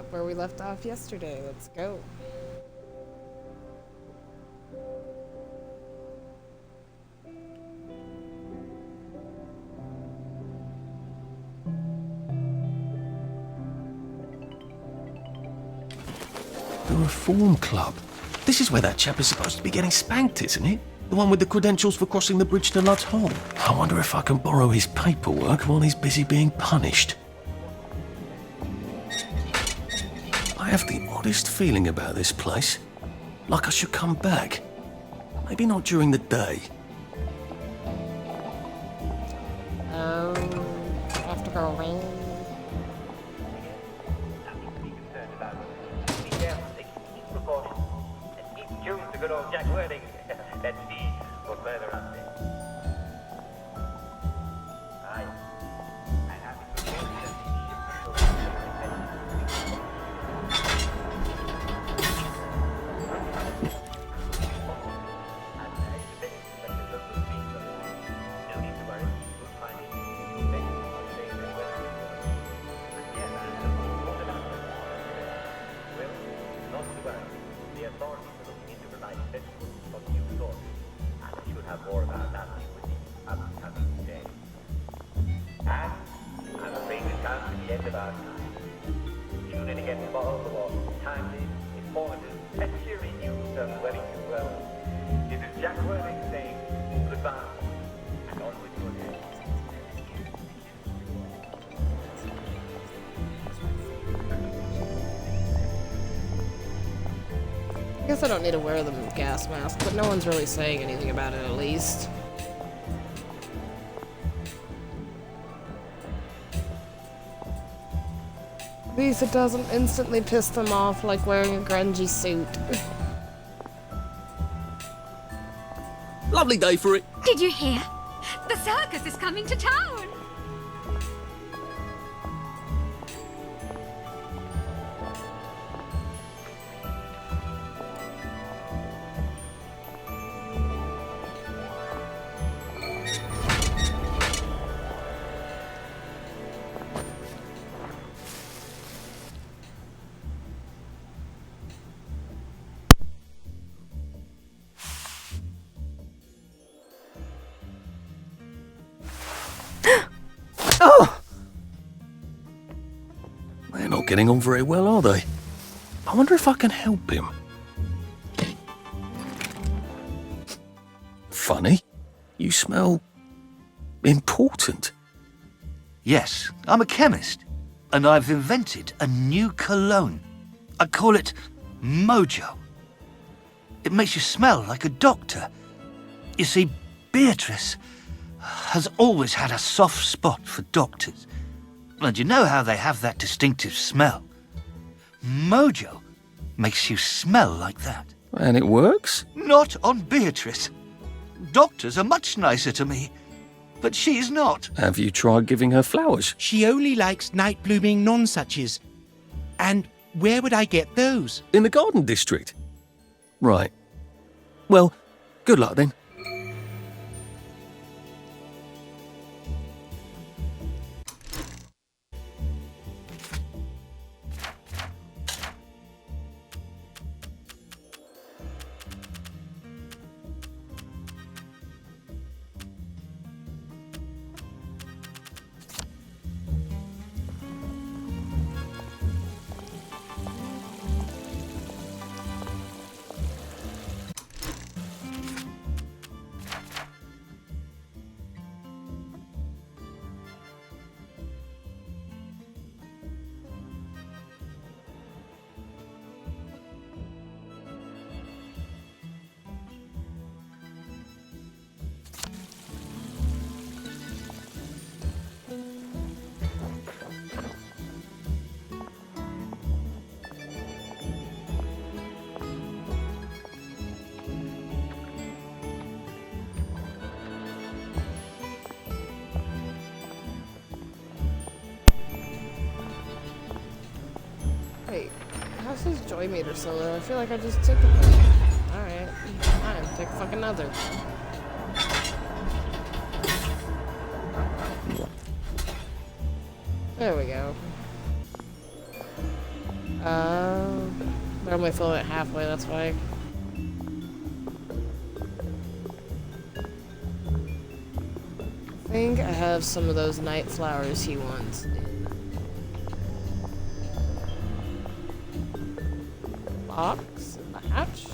up where we left off yesterday. Let's go. The Reform Club. This is where that chap is supposed to be getting spanked, isn't it? The one with the credentials for crossing the bridge to Lud's Hole. I wonder if I can borrow his paperwork while he's busy being punished. I have the oddest feeling about this place. Like I should come back. Maybe not during the day. I have to go away. Good old Jack Worthing. Let's see what further up there. Aye. I'm happy to tell you no need to worry. We'll find it. Thank you for staying there with me. Yes, I have more than enough. Well, not to worry. The authorities are looking into providing vegetables for new sources, and I should have more about that with the upcoming day. And I'm afraid we've come to the end of our time. Tune in again tomorrow for timely, informative, and cheery news of Wellington World. This is Jack Worthing saying goodbye, and on with your day. I guess I don't need to wear the gas mask, but no one's really saying anything about it at least. At least it doesn't instantly piss them off like wearing a grungy suit. Lovely day for it. Did you hear? The circus is coming to town! Oh! They're not getting on very well, are they? I wonder if I can help him. Funny. You smell important. Yes, I'm a chemist, and I've invented a new cologne. I call it Mojo. It makes you smell like a doctor. You see, Beatrice has always had a soft spot for doctors. And you know how they have that distinctive smell? Mojo makes you smell like that. And it works? Not on Beatrice. Doctors are much nicer to me, but she is not. Have you tried giving her flowers? She only likes night-blooming nonsuches. And where would I get those? In the garden district? Right. Well, good luck then. Wait, how's his joy meter so low? I feel like I just took it. Alright, fine, take fucking another. There we go. They're only filling it halfway, that's why. I think I have some of those night flowers he wants in the box in the hatch.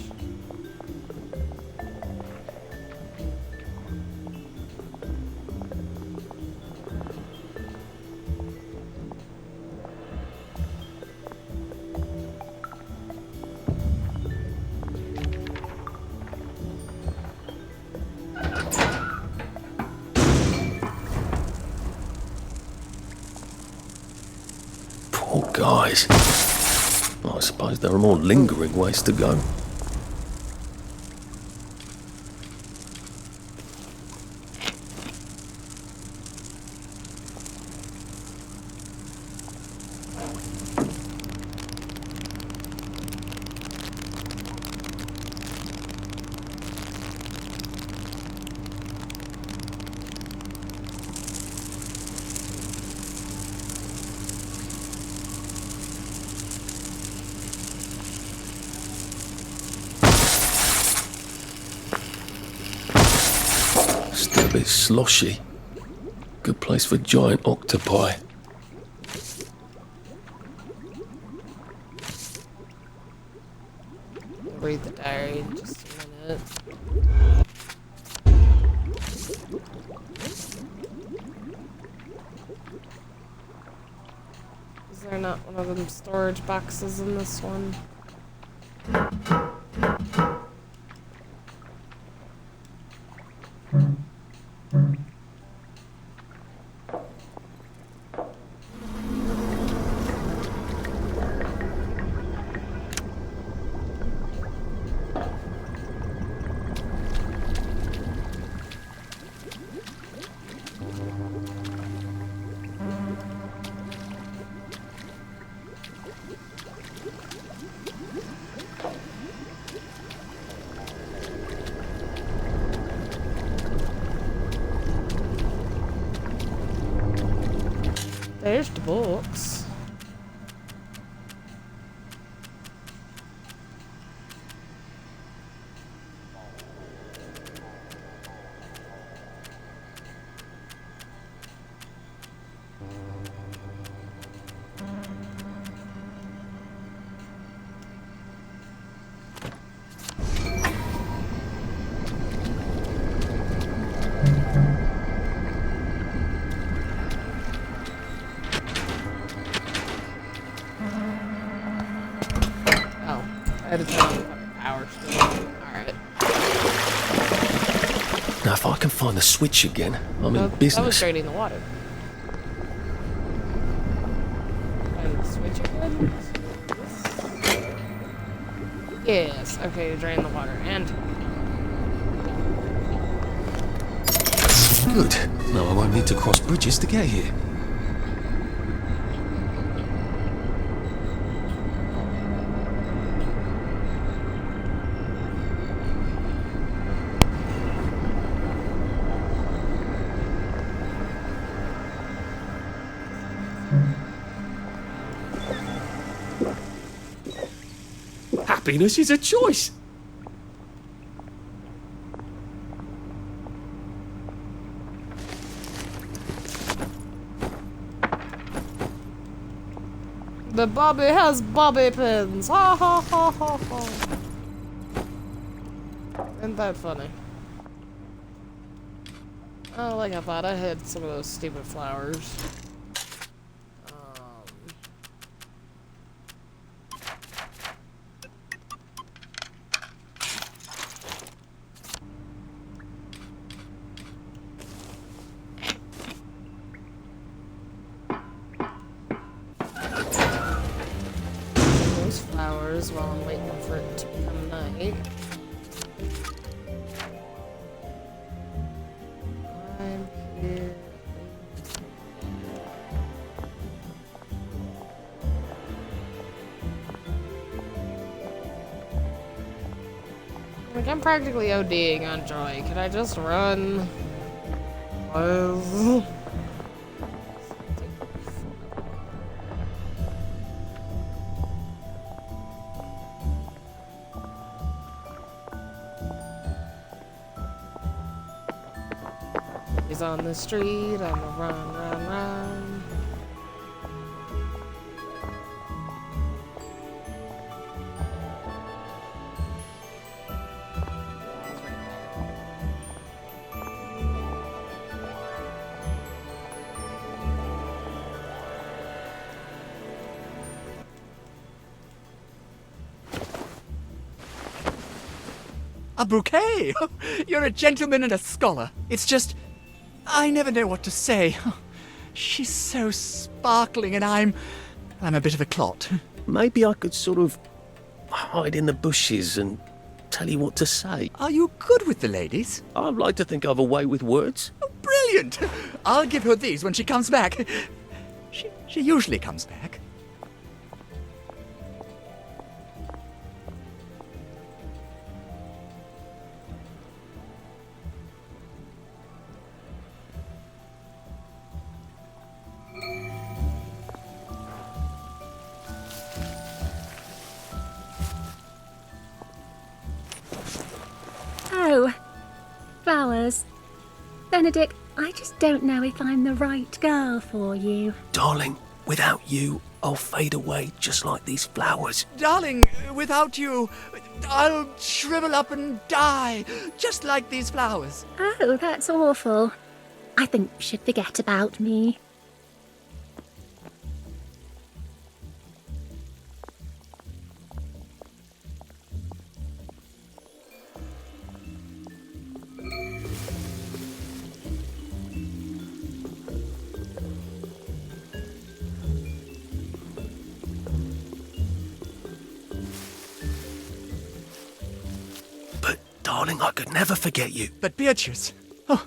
Poor guys. I suppose there are more lingering ways to go. Still a bit sloshy. Good place for giant octopi. Read the diary in just a minute. Is there not one of them storage boxes in this one? There's the books. I had to turn on the fucking power still. Alright. Now, if I can find the switch again, I'm in That was business. draining the water. Find the switch again? Yes. Okay, to drain the water. And Good. Now I won't need to cross bridges to get here. Happiness is a choice. the Bobby has bobby pins. Ha ha ha ha ha. Isn't that funny? Oh, like I thought I had some of those stupid flowers. Those flowers while I'm waiting for it to become night. I'm here. Like, I'm practically ODing on joy. Can I just run? Please? He's on the street, on the run, run, run. A bouquet? You're a gentleman and a scholar. It's just, I never know what to say. She's so sparkling and I'm a bit of a clot. Maybe I could sort of hide in the bushes and tell you what to say. Are you good with the ladies? I'd like to think I've a way with words. Oh, brilliant! I'll give her these when she comes back. She usually comes back. Oh, flowers. Benedict, I just don't know if I'm the right girl for you. Darling, without you, I'll fade away just like these flowers. Darling, without you, I'll shrivel up and die, just like these flowers. Oh, that's awful. I think you should forget about me. But, darling, I could never forget you. But Beatrice, oh,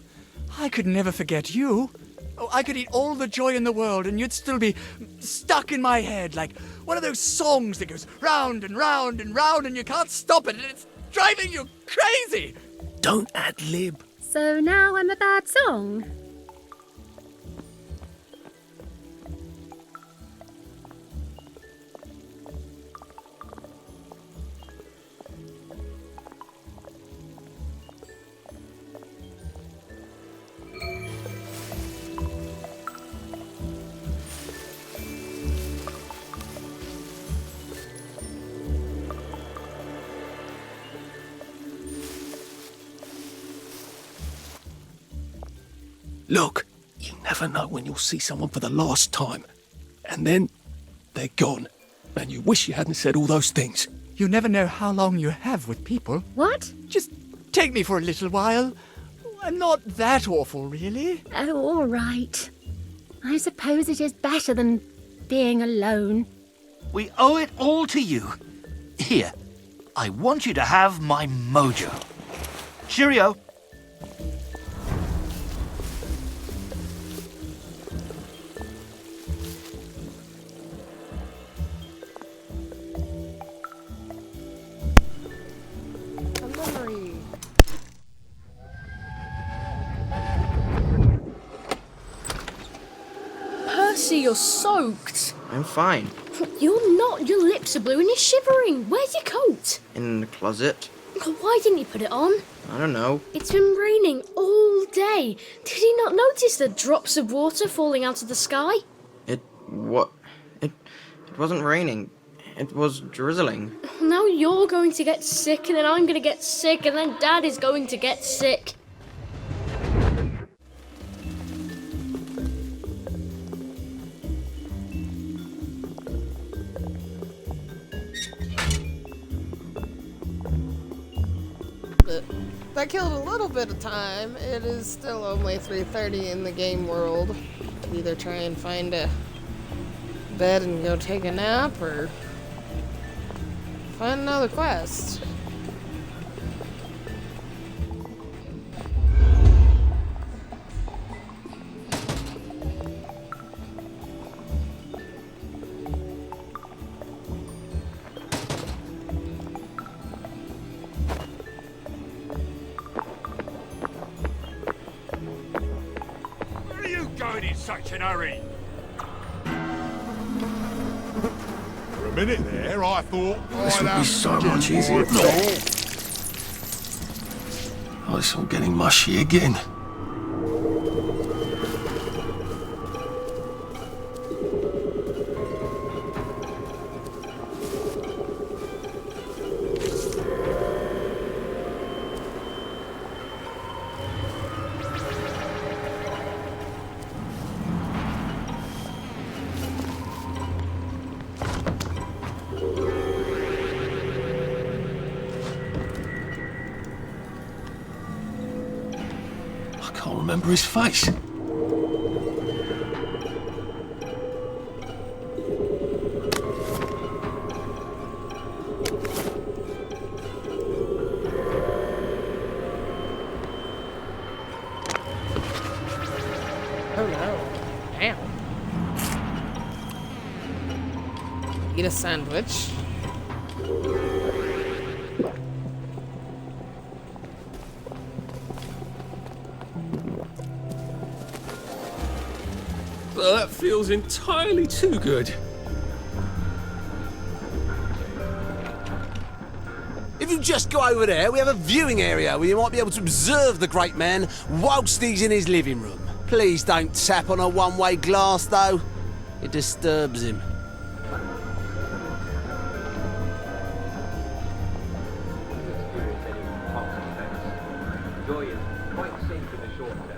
I could never forget you. Oh, I could eat all the joy in the world and you'd still be stuck in my head like one of those songs that goes round and round and round and you can't stop it and it's driving you crazy. Don't ad-lib. So now I'm a bad song. Look, you never know when you'll see someone for the last time. And then they're gone. And you wish you hadn't said all those things. You never know how long you have with people. What? Just take me for a little while. I'm not that awful, really. Oh, all right. I suppose it is better than being alone. We owe it all to you. Here, I want you to have my mojo. Cheerio. A memory. Percy, you're soaked. I'm fine. You're not. Your lips are blue and you're shivering. Where's your coat? In the closet. Why didn't you put it on? I don't know. It's been raining all day. Did you not notice the drops of water falling out of the sky? It wasn't raining. It was drizzling. Now you're going to get sick, and then I'm going to get sick, and then Dad is going to get sick. But that killed a little bit of time. It is still only 3:30 in the game world. To either try and find a bed and go take a nap, or find another quest. Where are you going in such an hurry? For a minute there, I thought This I'd would be have so to much do easier. it No. all. Oh, it's all getting mushy again. remember his face. Oh no. Damn. Eat a sandwich. Well, that feels entirely too good. If you just go over there, we have a viewing area where you might be able to observe the great man whilst he's in his living room. Please don't tap on a one-way glass, though. It disturbs him. Joy is quite safe in the short term.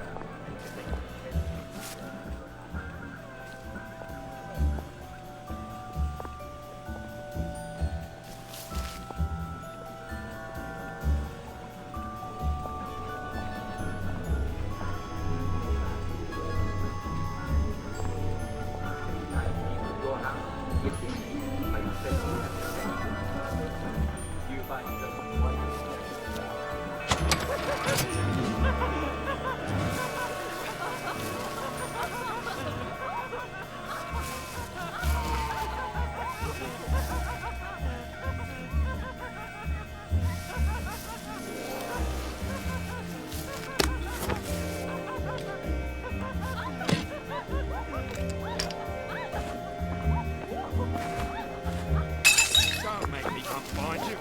Don't make me come find you.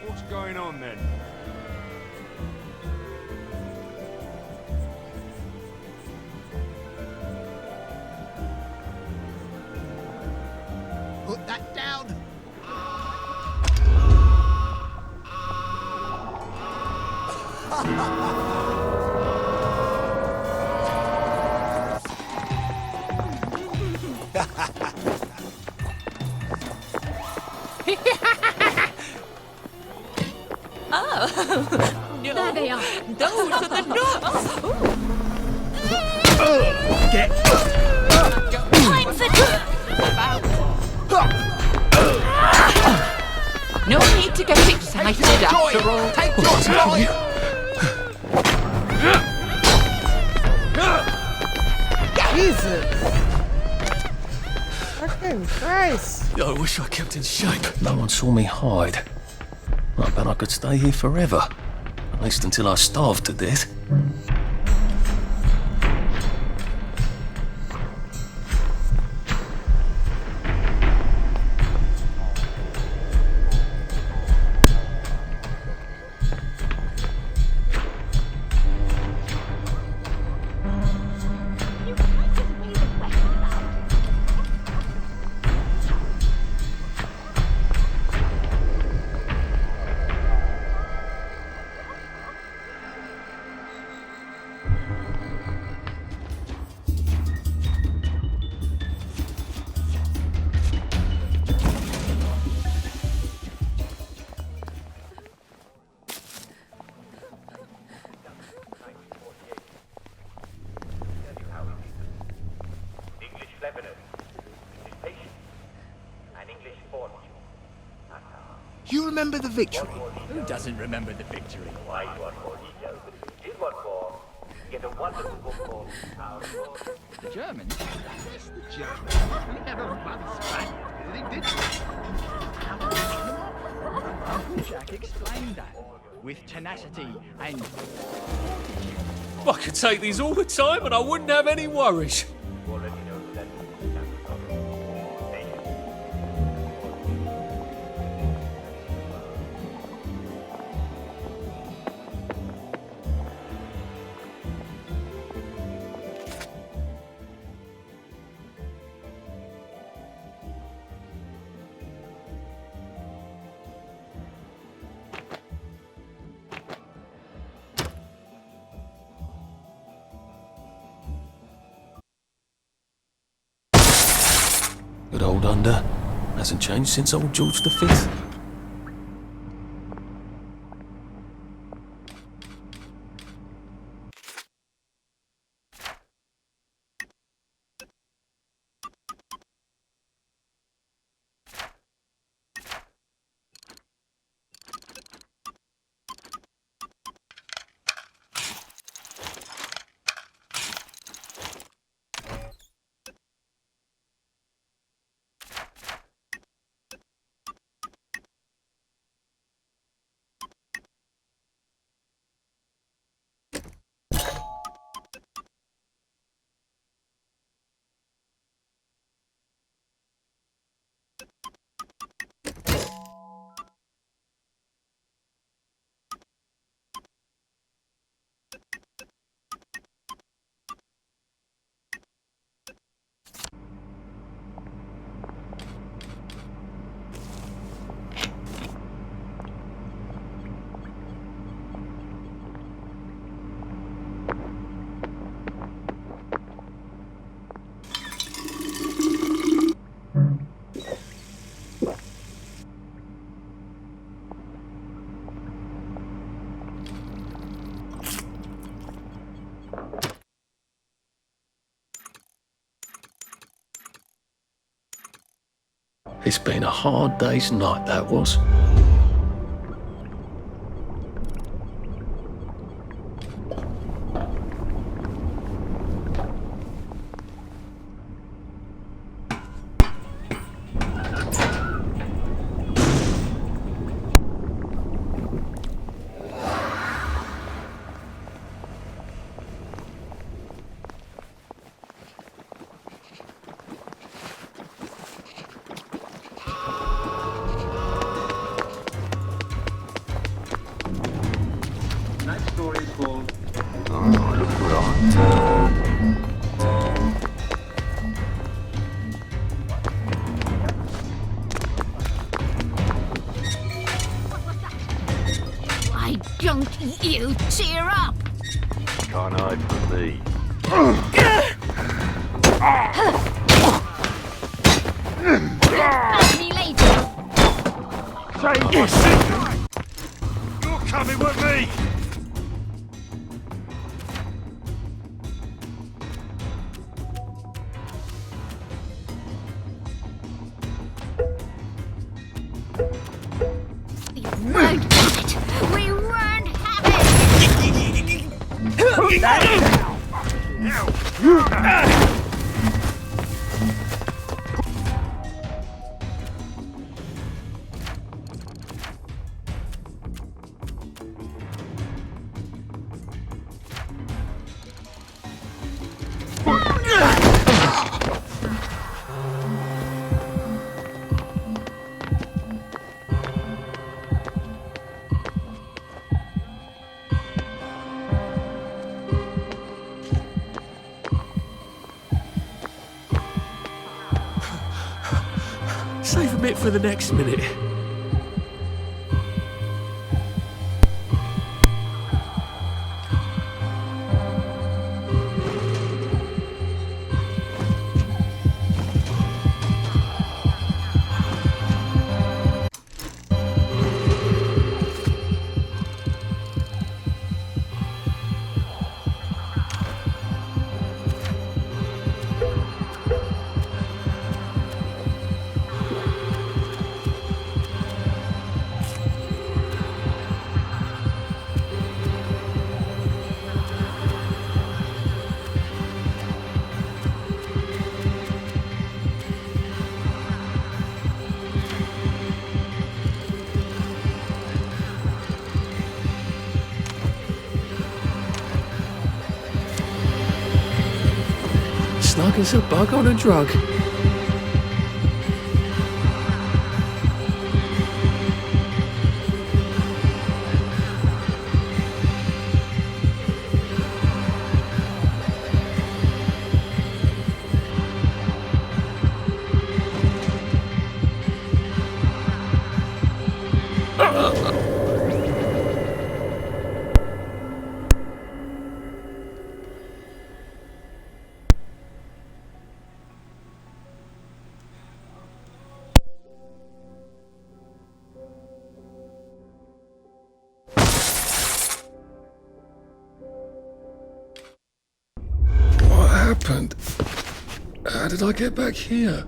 What's going on then? Put that down. There they are. Those are the nuts! Time for No need to get excited after all. Take your time. Jesus. Fucking Christ. I wish I kept in shape. No one saw me hide. I bet I could stay here forever. At least until I starved to death. English cleverness, English patience, and English fortune. You remember the victory? Who doesn't remember the victory? Why one more detail? Here's one more. Get a wonderful book called Our Lord. The Germans? Yes, the Germans. We never run Spaniard, did he? Uncle Jack explained that. With tenacity and... I could take these all the time and I wouldn't have any worries. You already know that. Good old under. Hasn't changed since old George V. It's been a hard day's night, that was. Tonight's story is called Why don't you cheer up? Can't Hide from Me. Thank me later. Say yes! You're coming with me! We won't have it. We won't have it. Save a bit for the next minute. Snug as a bug on a drug. What happened? How did I get back here?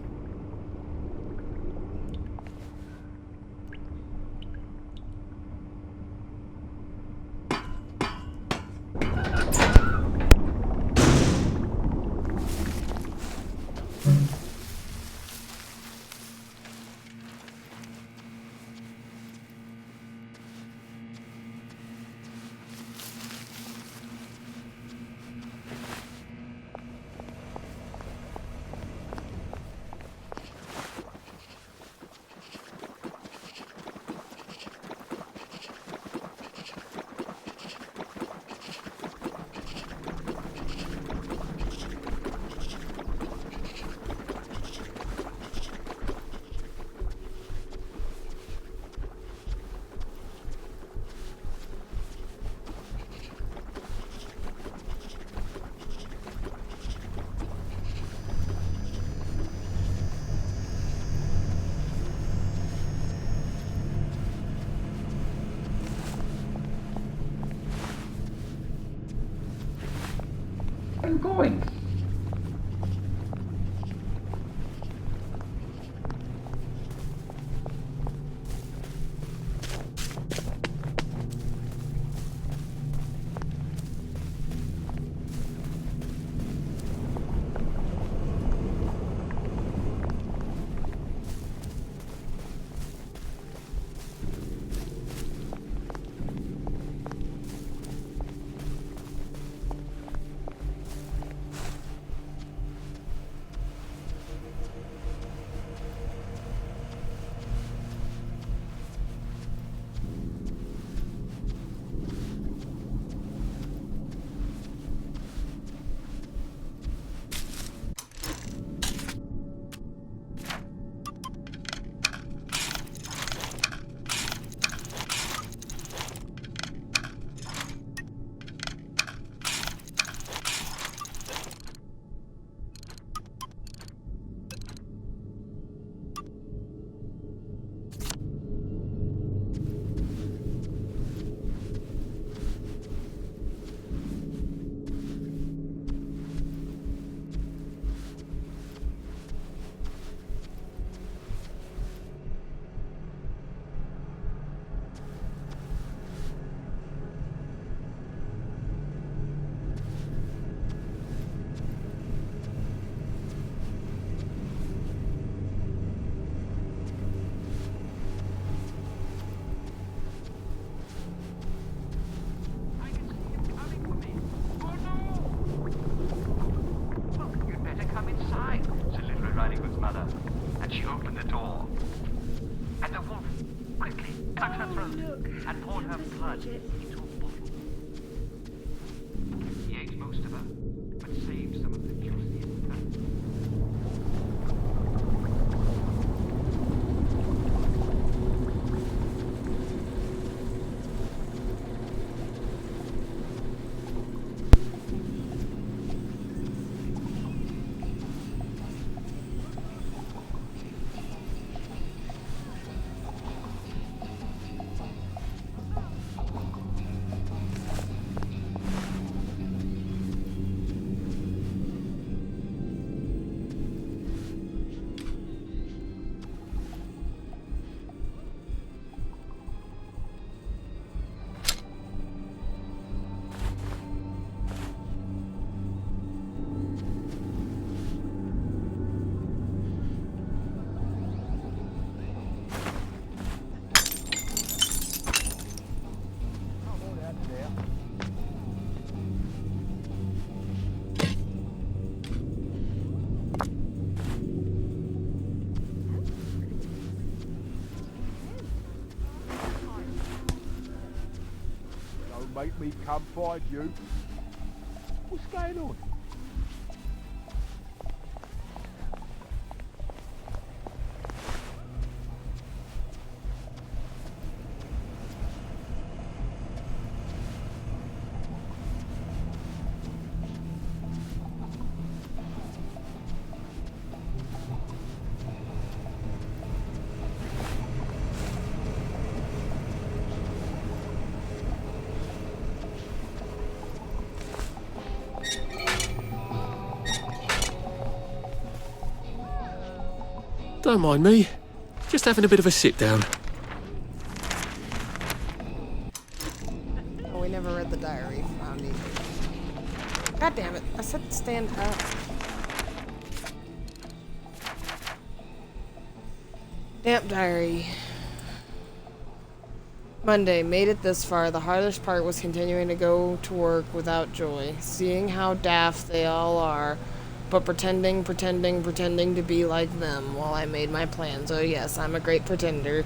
I'm going. she opened the door. And the wolf quickly cut her throat and poured her blood into a bottle. He ate most of her, but saved some of the juiciest fat. Make me come find you. What's going on? Don't mind me. Just having a bit of a sit down. Oh, we never read the diary. Found either. God damn it. I said stand up. Damp diary. Monday, made it this far. The hardest part was continuing to go to work without joy. Seeing how daft they all are, but pretending to be like them while I made my plans. Oh yes, I'm a great pretender.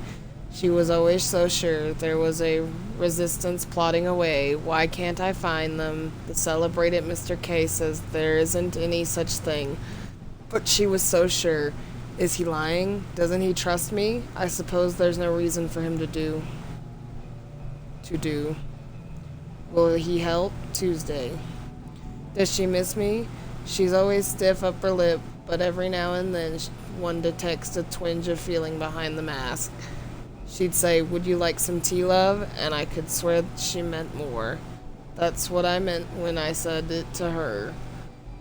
She was always so sure there was a resistance plotting away. Why can't I find them? The celebrated Mr. K says there isn't any such thing. But she was so sure. Is he lying? Doesn't he trust me? I suppose there's no reason for him to do. Will he help? Tuesday. Does she miss me? She's always stiff upper lip, but every now and then one detects a twinge of feeling behind the mask. She'd say, "Would you like some tea, love?" And I could swear she meant more. That's what I meant when I said it to her.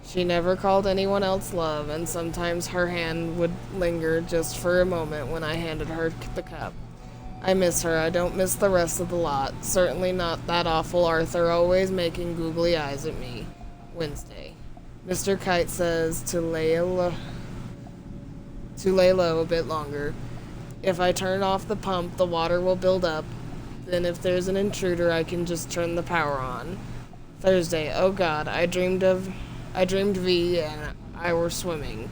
She never called anyone else love, and sometimes her hand would linger just for a moment when I handed her the cup. I miss her. I don't miss the rest of the lot. Certainly not that awful Arthur always making googly eyes at me. Wednesday. Mr. Kite says to lay low a bit longer. If I turn off the pump, the water will build up. Then if there's an intruder, I can just turn the power on. Thursday. Oh God, I dreamed V and I were swimming.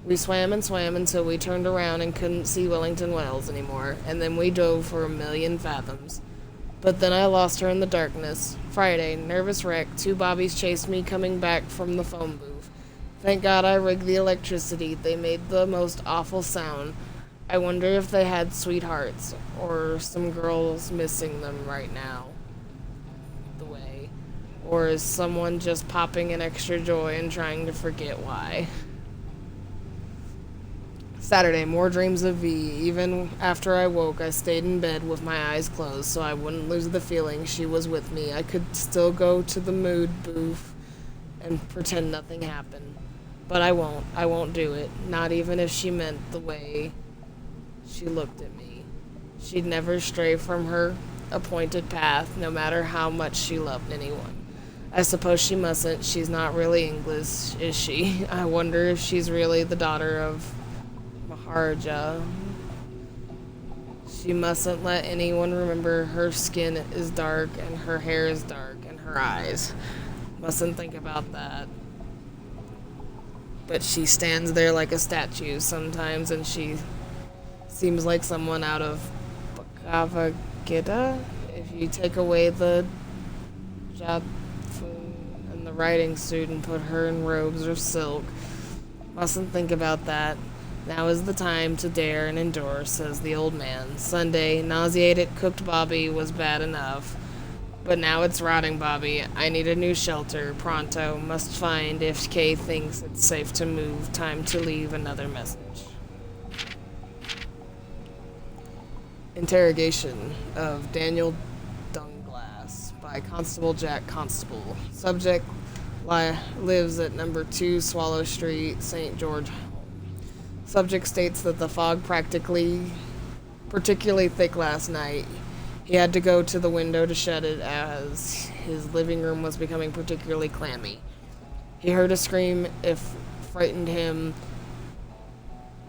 We swam and swam until we turned around and couldn't see Wellington Wells anymore, and then we dove for 1,000,000 fathoms. But then I lost her in the darkness. Friday, nervous wreck. 2 bobbies chased me coming back from the phone booth. Thank God I rigged the electricity. They made the most awful sound. I wonder if they had sweethearts, or some girls missing them right now. The way. Or is someone just popping an extra joy and trying to forget why? Saturday, more dreams of V. Even after I woke, I stayed in bed with my eyes closed so I wouldn't lose the feeling she was with me. I could still go to the mood booth and pretend nothing happened. But I won't. I won't do it. Not even if she meant the way she looked at me. She'd never stray from her appointed path, no matter how much she loved anyone. I suppose she mustn't. She's not really English, is she? I wonder if she's really the daughter of Maharaja. She mustn't let anyone remember her skin is dark and her hair is dark and her eyes. Mustn't think about that. but she stands there like a statue sometimes, and she seems like someone out of Bhagavad Gita. If you take away the Jatfun and the writing suit and put her in robes of silk. Mustn't think about that. Now is the time to dare and endure, says the old man. Sunday, nauseated cooked Bobby was bad enough. But now it's rotting Bobby. I need a new shelter. Pronto. Must find if Kay thinks it's safe to move. Time to leave another message. Interrogation of Daniel Dunglass by Constable Jack Constable. Subject lives at number 2 Swallow Street, St. George. Subject states that the fog particularly thick last night. He had to go to the window to shut it as his living room was becoming particularly clammy. He heard a scream. If frightened him,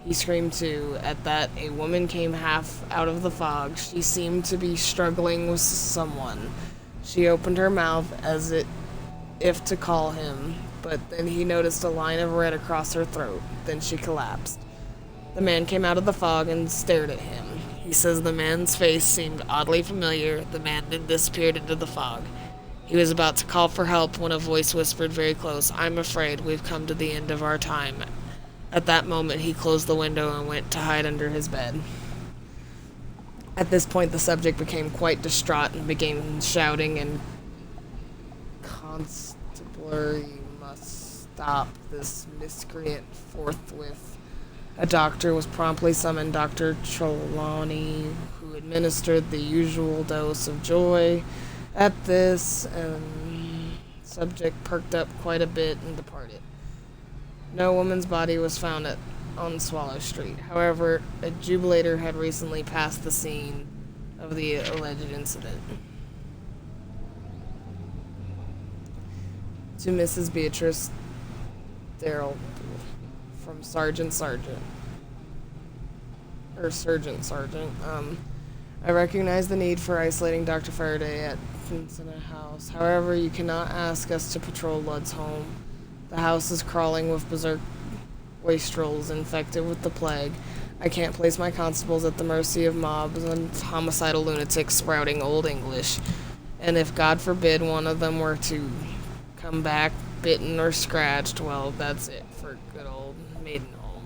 he screamed too. At that, a woman came half out of the fog. She seemed to be struggling with someone. She opened her mouth as if to call him, but then he noticed a line of red across her throat. Then she collapsed. The man came out of the fog and stared at him. He says the man's face seemed oddly familiar. The man then disappeared into the fog. He was about to call for help when a voice whispered very close, "I'm afraid we've come to the end of our time." At that moment, he closed the window and went to hide under his bed. At this point, the subject became quite distraught and began shouting, and Constabulary must stop this miscreant forthwith. A doctor was promptly summoned, Dr. Trelawney, who administered the usual dose of joy. At this, and subject perked up quite a bit and departed. No woman's body was found on Swallow Street. However, a jubilator had recently passed the scene of the alleged incident. To Mrs. Beatrice Darrell, from Sergeant. I recognize the need for isolating Dr. Faraday at Cincinnati House. However, you cannot ask us to patrol Ludd's home. The house is crawling with berserk wastrels infected with the plague. I can't place my constables at the mercy of mobs and homicidal lunatics sprouting Old English. And if, God forbid, one of them were to come back bitten or scratched, well, that's it for good old Maidenholm.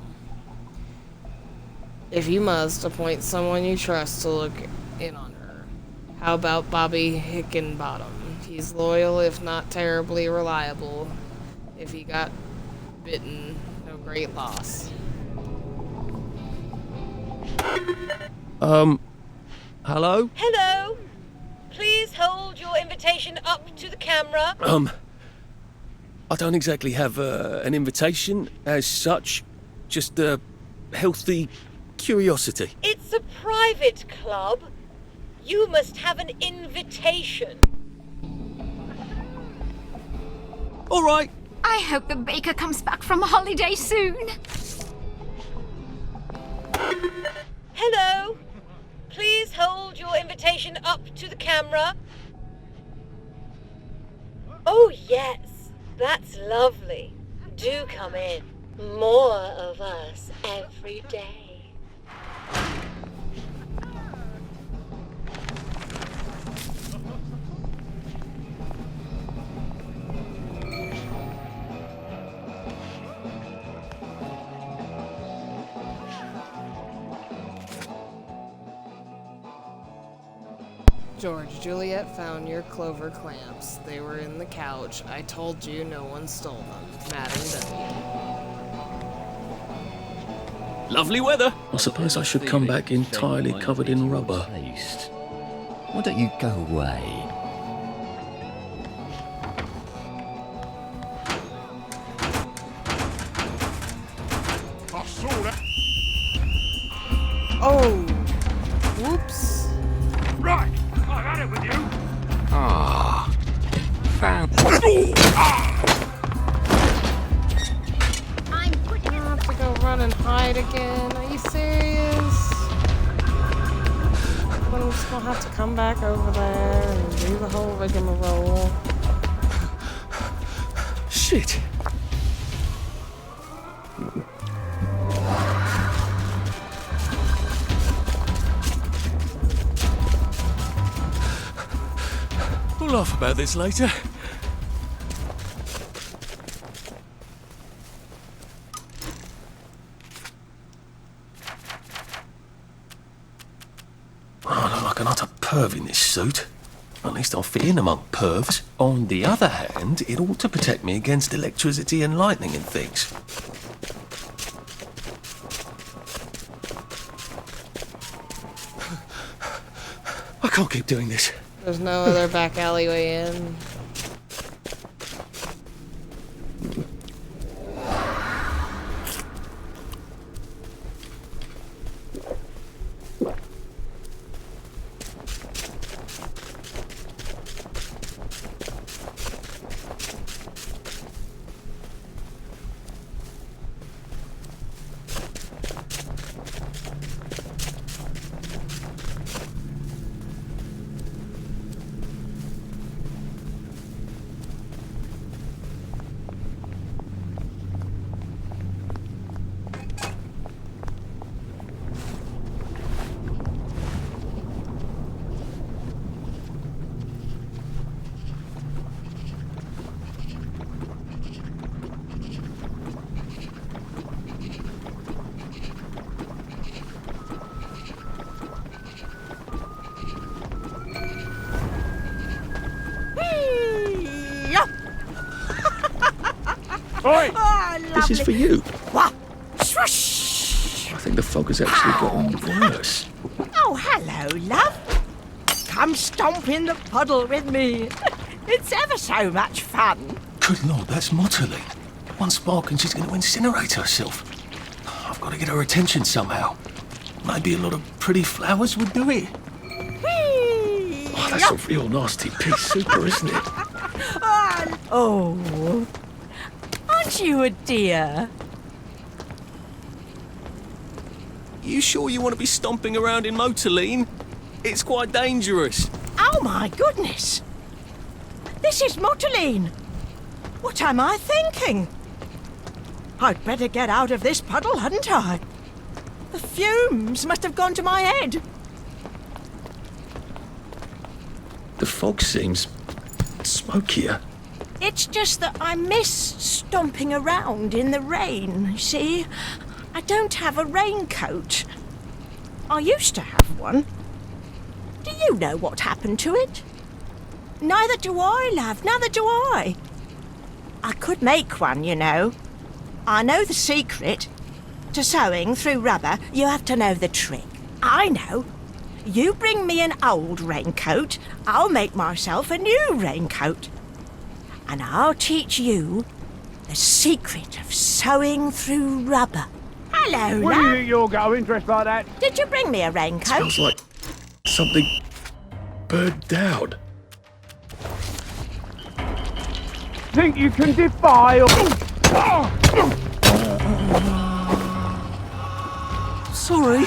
If you must, appoint someone you trust to look in on her. How about Bobby Hickenbottom? He's loyal, if not terribly reliable. If he got bitten, no great loss. Hello? Hello. Please hold your invitation up to the camera. I don't exactly have an invitation as such, just a healthy curiosity. It's a private club. You must have an invitation. All right. I hope the baker comes back from holiday soon. Hello. Please hold your invitation up to the camera. Oh, yes. That's lovely. Do come in. More of us every day. George, Juliet found your clover clamps. They were in the couch. I told you no one stole them. Madam W. Lovely weather. I suppose I should come back entirely covered in rubber. Why don't you go away? I saw that. Oh! Whoops. Right, I've had it with you. Ah, found. I have to go run and hide again. Are you serious? I'm just gonna have to come back over there and do the whole rigmarole. Shit. We'll laugh about this later. Oh, I look like an utter perv in this suit. At least I'll fit in among pervs. On the other hand, it ought to protect me against electricity and lightning and things. I can't keep doing this. There's no other back alleyway in. Oi! This is for you. What? Swish! I think the fog has actually gotten worse. Oh, hello, love. Come stomp in the puddle with me. It's ever so much fun. Good lord, that's Motterly. One spark and she's going to incinerate herself. I've got to get her attention somehow. Maybe a lot of pretty flowers would do it. Oh, that's a real nasty pea super, isn't it? Oh, aren't you a dear? You sure you want to be stomping around in Motorline? It's quite dangerous. Oh my goodness! This is Motorline. What am I thinking? I'd better get out of this puddle, hadn't I? The fumes must have gone to my head. The fog seems smokier. It's just that I miss stomping around in the rain, see? I don't have a raincoat. I used to have one. Do you know what happened to it? Neither do I, love, neither do I. I could make one, you know. I know the secret. To sewing through rubber, you have to know the trick. I know. You bring me an old raincoat, I'll make myself a new raincoat. And I'll teach you the secret of sewing through rubber. Hello, Where do you love. think you're going dressed like that? Did you bring me a raincoat? Smells like something burnt down. Think you can defy? Sorry.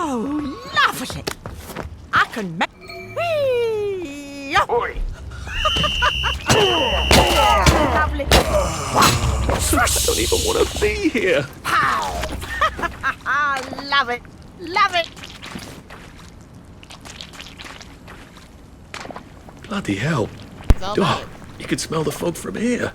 Oh, lovely. I can make... Whee! Oi! Lovely. I don't even want to be here. Pow! Love it. Love it. Bloody hell. Oh, you could smell the fog from here.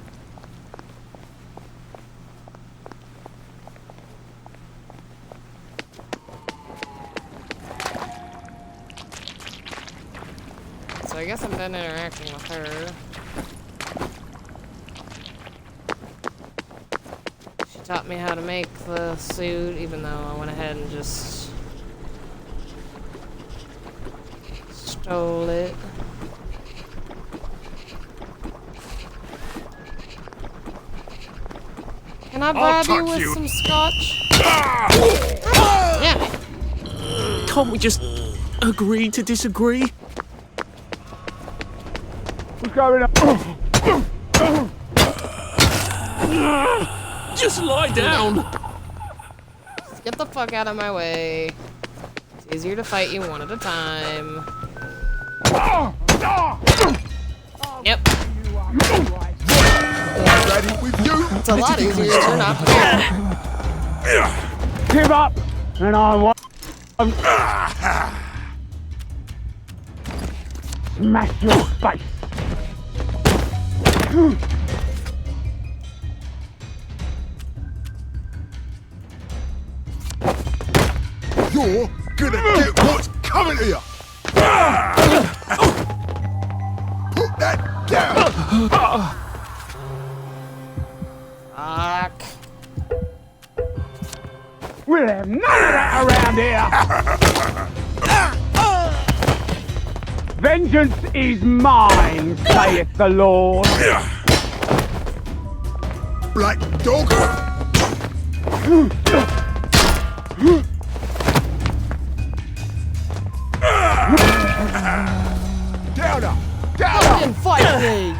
So I guess I'm done interacting with her. She taught me how to make the suit, even though I went ahead and just stole it. Can I bribe you with some scotch? Damn it. Can't we just agree to disagree? What's going on? Just lie down. Just get the fuck out of my way. It's easier to fight you one at a time. Yep. It's a lot easier to not Give up, and I won't. Smash your face! You're gonna get what's coming to you! Put that down! Fuck. We'll have none of that around here! Vengeance is mine, saith the Lord. Black dog! Down! Fucking fight me!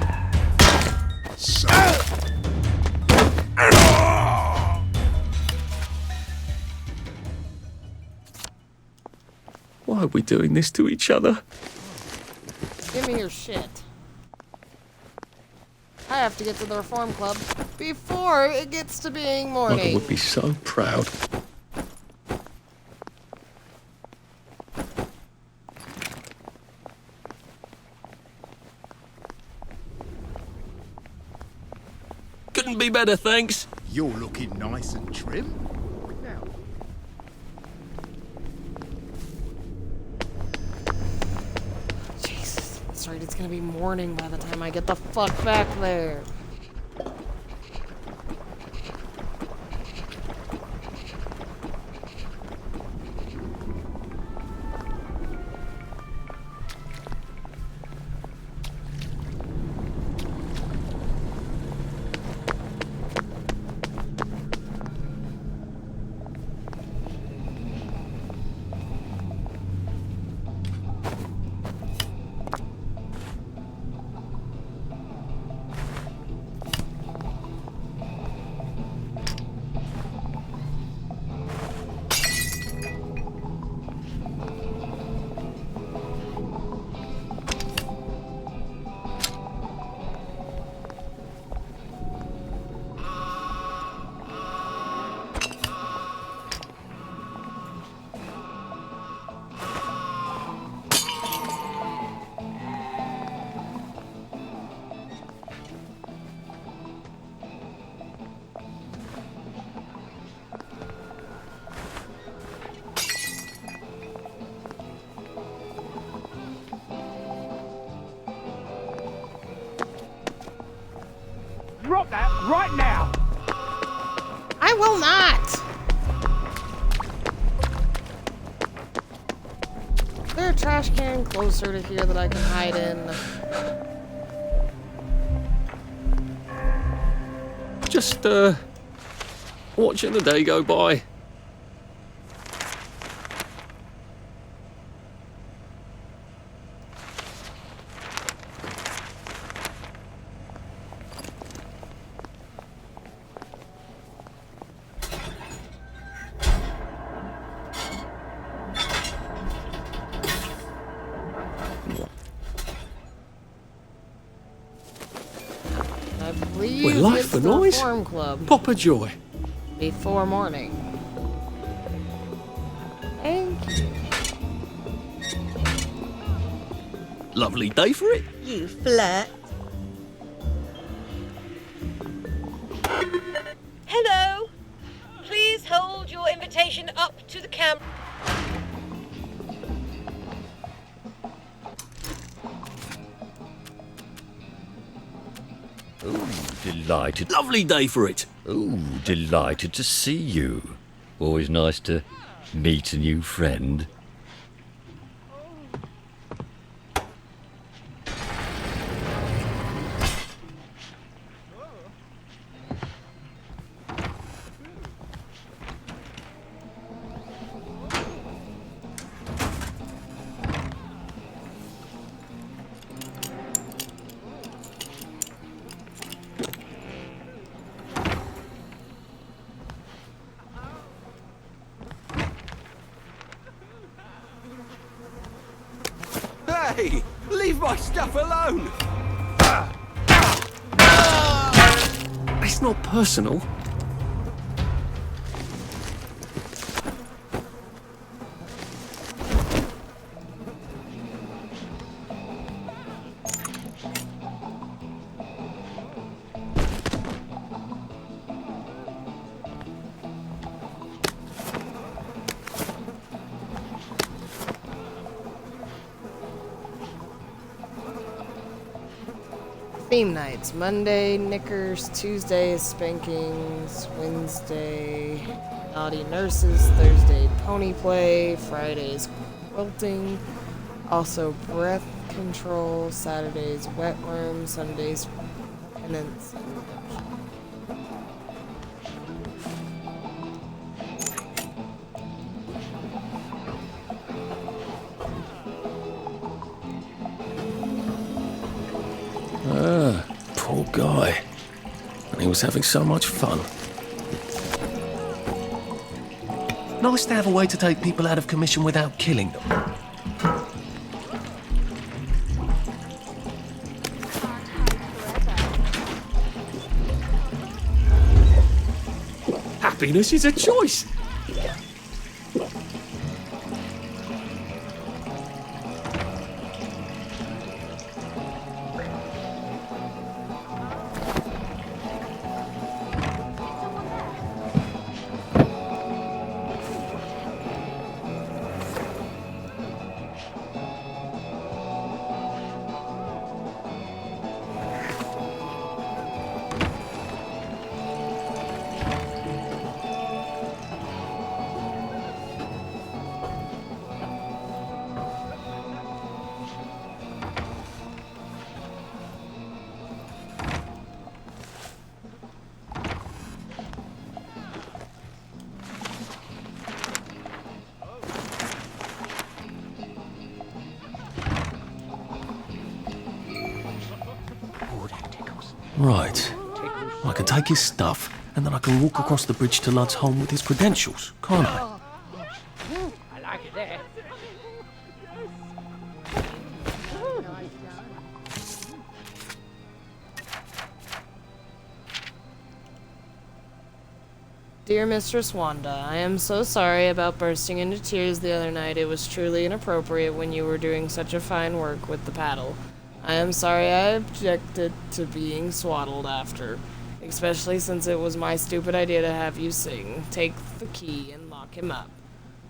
Why are we doing this to each other? Give me your shit. I have to get to the Reform Club before it gets to being Mother morning. would be so proud. Couldn't be better, thanks. You're looking nice and trim. Jesus, that's right, it's gonna be morning by the time I get the fuck back there. Drop that right now! I will not! Is there a trash can closer to here that I can hide in? Just, watching the day go by. I believe We're live it's for the noise. Reform Club Papa Joy. before morning. Thank you. Lovely day for it. You flirt. Hello. Please hold your invitation up to the camera. Ooh, delighted. Lovely day for it. Ooh, delighted to see you. Always nice to meet a new friend. Hey! Leave my stuff alone! It's not personal. Theme nights. Monday, knickers. Tuesday, spankings. Wednesday, naughty nurses. Thursday, pony play. Fridays, quilting. Also breath control. Saturdays, wet worm. Sundays, penance. Poor guy. And he was having so much fun. Nice to have a way to take people out of commission without killing them. Happiness is a choice. Right. I can take his stuff, and then I can walk across the bridge to Lud's home with his credentials, can't I? I like it there. Dear Mistress Wanda, I am so sorry about bursting into tears the other night. It was truly inappropriate when you were doing such a fine work with the paddle. I am sorry I objected to being swaddled after, especially since it was my stupid idea to have you sing. Take the key and lock him up.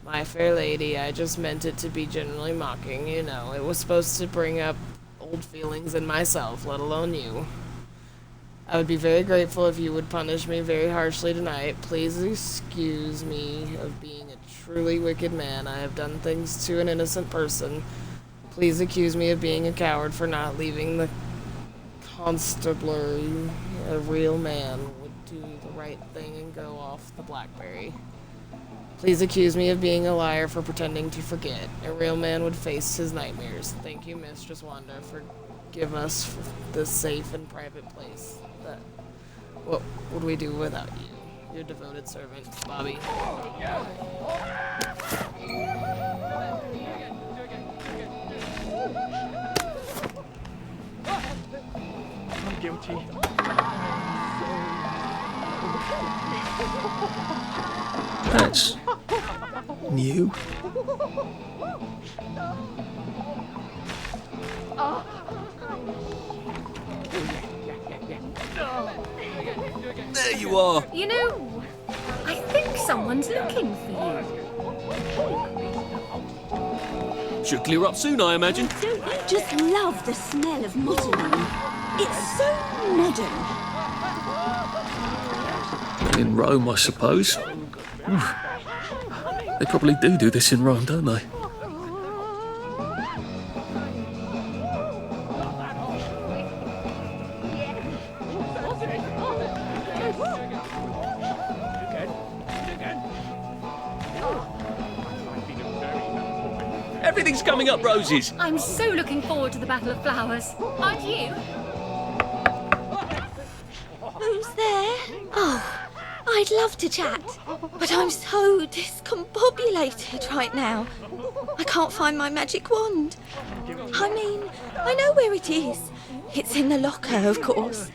My fair lady, I just meant it to be generally mocking, you know. It was supposed to bring up old feelings in myself, let alone you. I would be very grateful if you would punish me very harshly tonight. Please excuse me of being a truly wicked man. I have done things to an innocent person. Please accuse me of being a coward for not leaving the constabulary. A real man would do the right thing and go off the Blackberry. Please accuse me of being a liar for pretending to forget. A real man would face his nightmares. Thank you, Mistress Wanda, for giving us this safe and private place. What would we do without you? Your devoted servant, Bobby. I'm guilty. That's new. There you are. You know, I think someone's looking for you. Should clear up soon, I imagine. Don't you just love the smell of mottling? It's so modern. In Rome, I suppose. They probably do this in Rome, don't they? Everything's coming up roses. I'm so looking forward to the Battle of Flowers. Aren't you? Who's there? Oh, I'd love to chat, but I'm so discombobulated right now. I can't find my magic wand. I mean, I know where it is. It's in the locker, of course.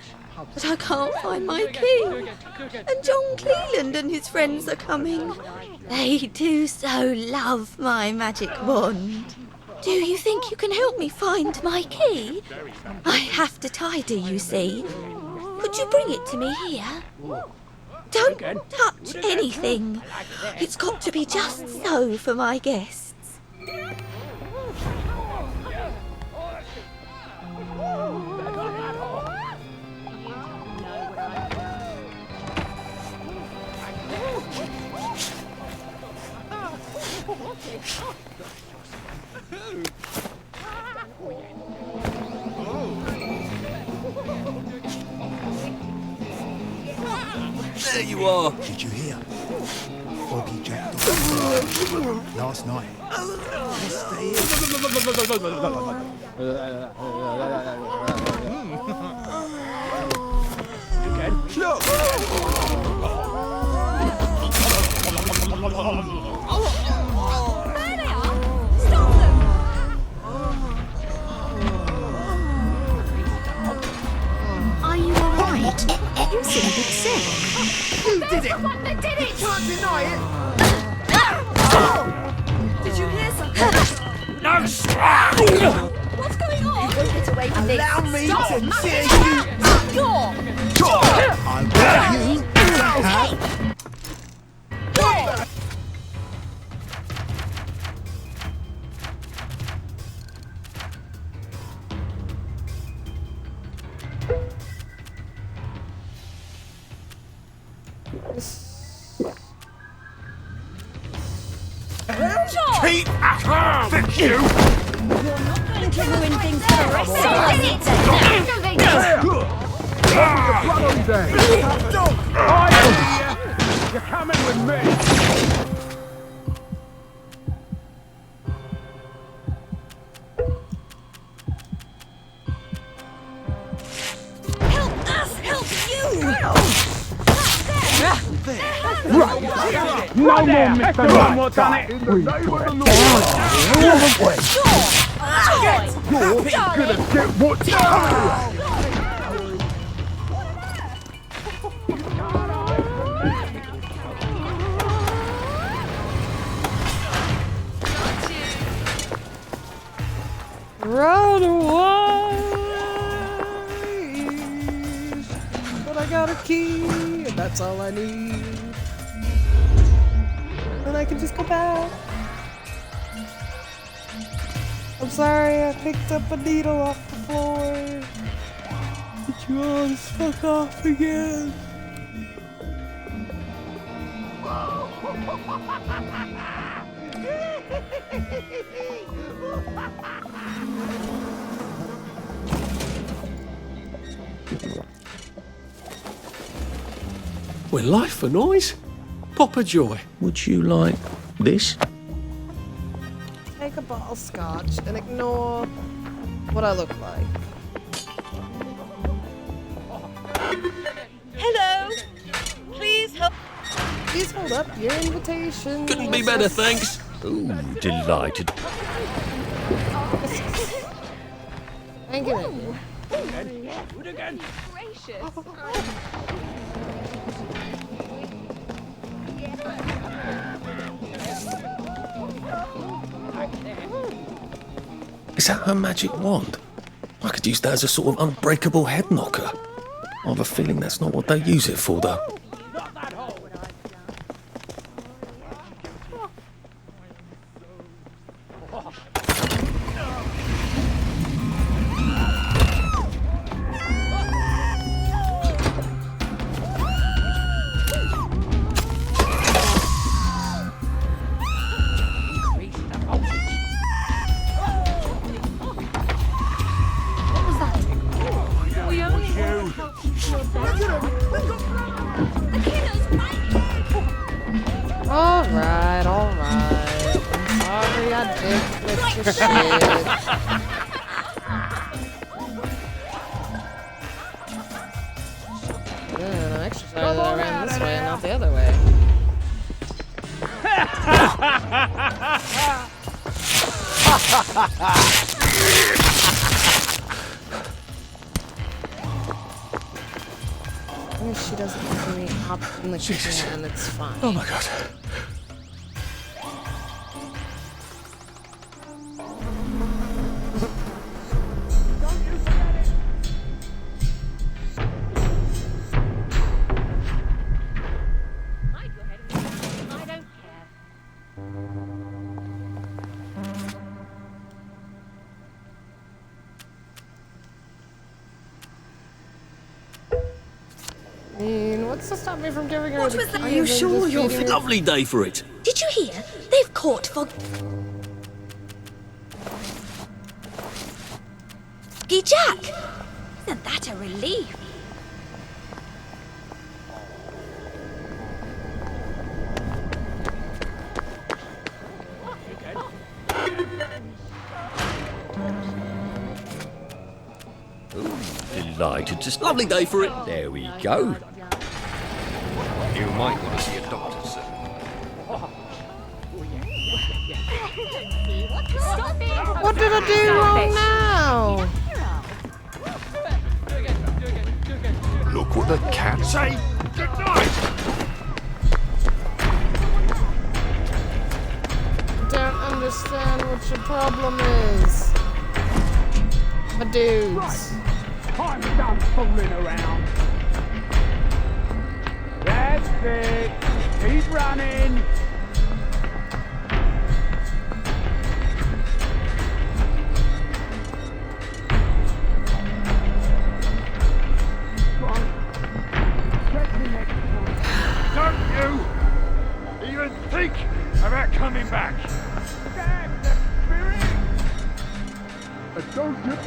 But I can't find my key. And John Cleland and his friends are coming. They do so love my magic wand. Do you think you can help me find my key? I have to tidy, you see. Could you bring it to me here? Don't touch anything. It's got to be just so for my guests. There you are. Did you hear? Foggy Jack died last night. Let's stay Are you alright? You seem a bit sick. You did it! One that did it! Can't deny it! Did you hear something? No, stop! What's going on? You won't get away with this. Allow me Stop. to Matt, tear stop. you Door. I want you to have Keep calm! Fix you! You're not going to ruin things for the rest of us. You're coming with me! Help us help you! Right! No more Mr. Right! What's done it? In the name of the Lord! You're gonna get what's coming! Run away! But I got a key, and that's all I need. And I can just go back. I'm sorry, I picked up a needle off the floor. But you all just fuck off again. Well, life for noise. Pop a joy. Would you like this? Take a bottle of scotch and ignore what I look like. Hello. Please help. Please hold up your invitation. Couldn't be better, thanks. Ooh, delighted. Thank you. Is that her magic wand? I could use that as a sort of unbreakable head knocker. I have a feeling that's not what they use it for, though. Alright. I'm sorry I did flip your shit. Yeah, I'm actually sorry that I ran this way and not the other way. She doesn't see me hop in the kitchen and it's fine. Oh my god. What's to stop me from giving her What the was that? key Are you and then sure just you're feeding her- Lovely day for it. Did you hear? They've caught Foggy Jack. Isn't that a relief? Delighted to... Lovely day for it. There we go. You might want to see a doctor, sir. What did I do wrong now? Look what the cat say. Good night. Don't understand what your problem is. My dudes. I'm done fooling around. That's it. Keep running. Don't you even think about coming back. Damn the spirit. Don't you?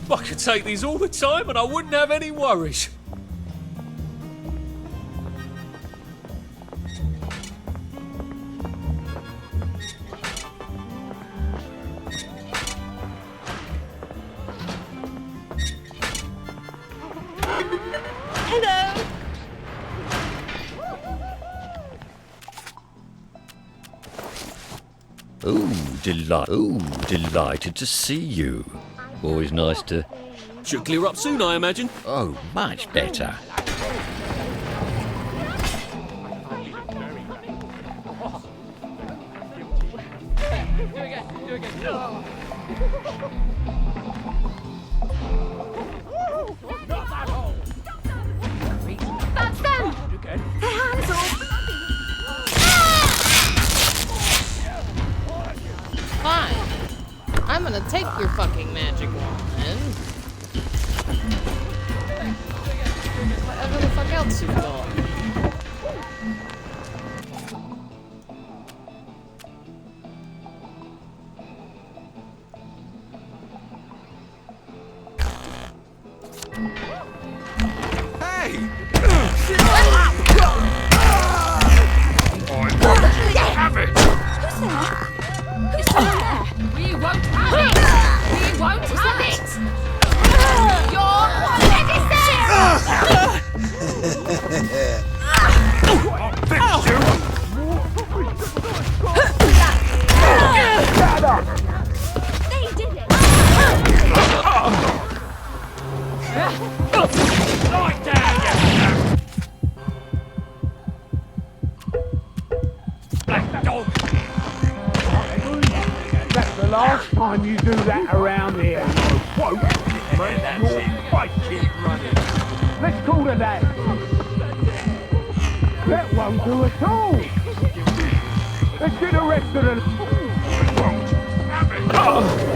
I could take these all the time and I wouldn't have any worries. Hello. Delighted to see you. Always nice to... Should clear up soon, I imagine. Oh, much better. That's them! Their hands off! Fine. I'm gonna take your fucking magic wand then. Whatever the fuck else you've got. Hey! Have it! Who's there? Who's there? We won't have it! We won't have it! You're They did it! Lie down, black dog! That's the last time you do that around here. Won't make your face keep running. Let's call it that. That won't do at all. Let's get the rest of the... Have it!